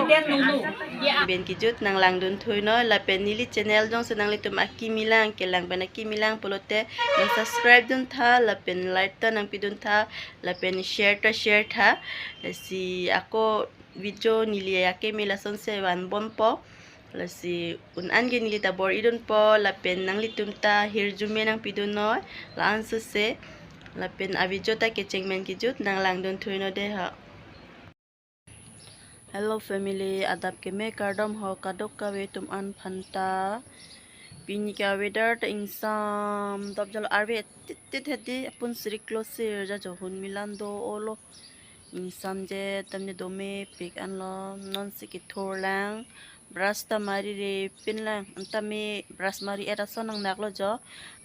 Ben kijut nang lang dun thuy no la pen nili channel jong senang litum aki milang kelang ben aki milang polote nang subscribe dun tha la pen like ta nang pidun tha la pen share tha si ako video nili ake mila son se wan bon po la si un an ge nili ta bor idun po la pen nang litum ta hirjume nang pidun no la an se la pen a video ta ke chengmen kijut nang lang dun thuy no de ha. Hello family, adap ke me kardom ho kadok ka we tum an phanta pini ka weather ta insam dab jalo arbe tit hedi apun sri close ja jo hun milan do olo insam je tamne do me pik an lo non se ki thorlang brush ta mari re pinlang anta me brush mari era sonang naklo jo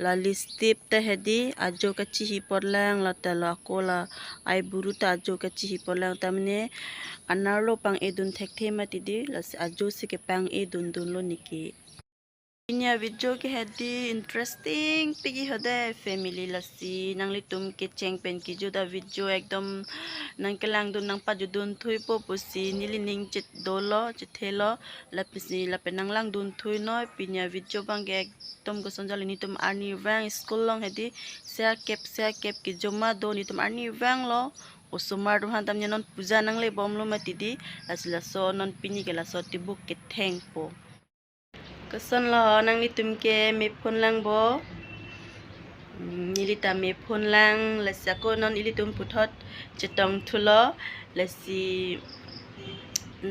la listip ta hedi ajo ka chi hi porlang la ta la kola ai buru ta ajo ka chi hi porlang tamne anarlo pang edun thek thema tidi las ajo se ke pang edun dun lo niki inya video ke hedi interesting pigi hode family lasi nang litum ke cheng pen ki juda video ekdom nang kelang dun nang pa judun thui po pusi nilining chit dolo chithelo lapisi lapenang lang dun thui noi pinya video bang ke ekdom gosonjali nitum arni wang school long hedi sia kep ki joma do nitum arni wang lo usumar duhan tamnya non puja nang le bom lo matidi asla so non pini ke la so tibuk ke thengpo keson lo nang nitum ke me phone lang bo nilita me phone lang lasa ko non ilitum puthot chetong thulo lasi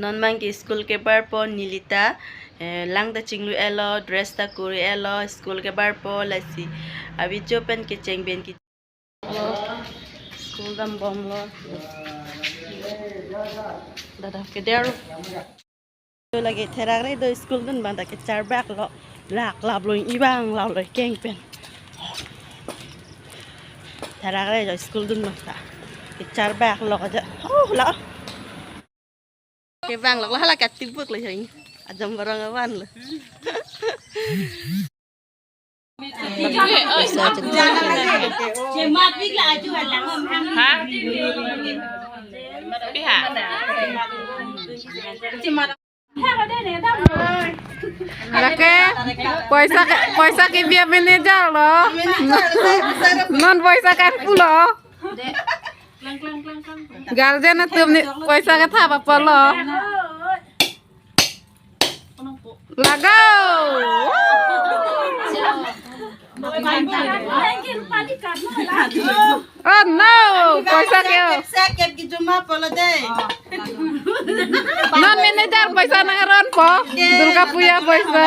non mang ke school ke bar po nilita lang ta chinglu elo dress ta kuri elo school ke bar po lasi abi jopen ke chengben ki school dam bom lo dadah ke der lagi terang re do school dun bang ta ke char bak lo lak lab lo ibang law lo keng pen terang re do school dun bang ta ke char bak lo aja lo ke bang lo la ka tibuk lo hin ajam barang awan lo Laki, poisa ke biar manajer lo, non poisa kan pulo. Garden itu poisa ke thapa polo. Lagau. Oh no, poisa kyo. kep ki juma polo de Non manajer poisa nangaron po. Durga puya poisa.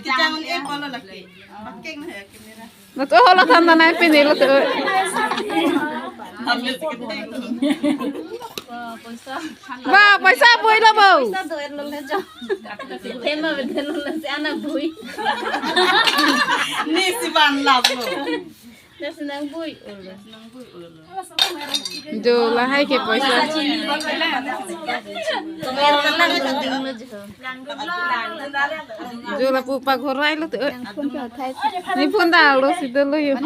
jangan polo laki paking na kamera Nato hola tanda na pinilo to. Ba poisa boy lo bo. ni si ban lab lo Jo lah hai ke poisa. Jo lah pupa gorai lo to. Ni pun dah lo situ lo yo.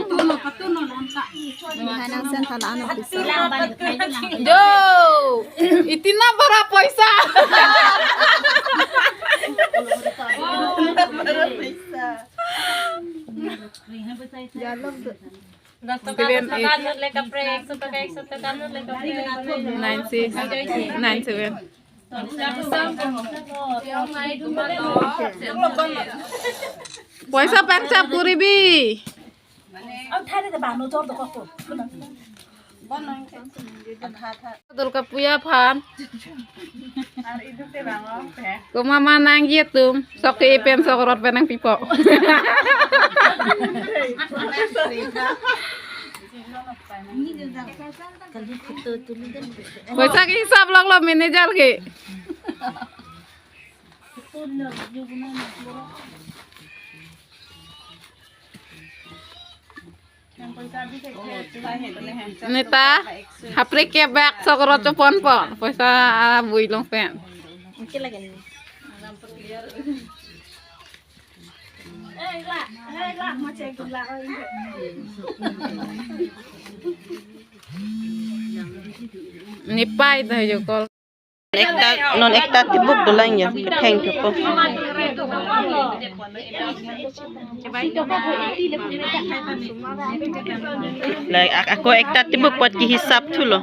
Jo, itina bara poisa. Poisa pancap kuribi. Tulka puya pan. Kumama nang tum, sok ke pen sokorot penang pipo. Poisa ke hisap lo manajer ke. Nita, hapre ke bak sokorot chopon po. Poisa bui long pen. Nipai dah jokol. non ekta tibuk dolang ya ketheng tupo like ako ekta tibuk pot ki hisap tu lo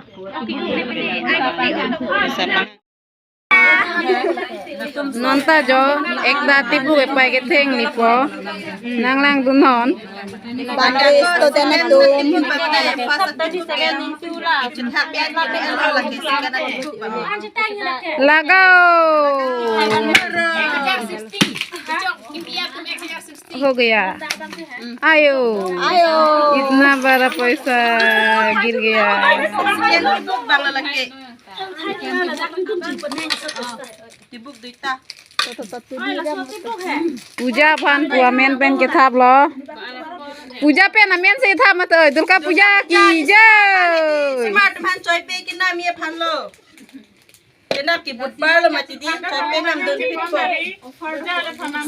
hisap nonta jo ekta tipu epai ke theng ni po nang lang du non लगाओ हो गया आयो इतना बड़ा पैसा गिर गया पूजा भान पुआ मेन पेन के थाप लो पूजा पे ना मेन से था मत दुर्गा पूजा की जय स्मार्ट भान चोय पे कि नाम ये भान लो के नाम की बुटबार लो मति दी चोय पे नाम दोन पिट को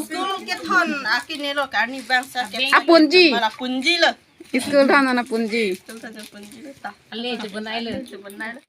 स्कूल के थन आके ने लो कारनी बैंक सा के पुंजी मला पुंजी लो स्कूल था ना पुंजी चल था पुंजी ता ले जो बनाई ले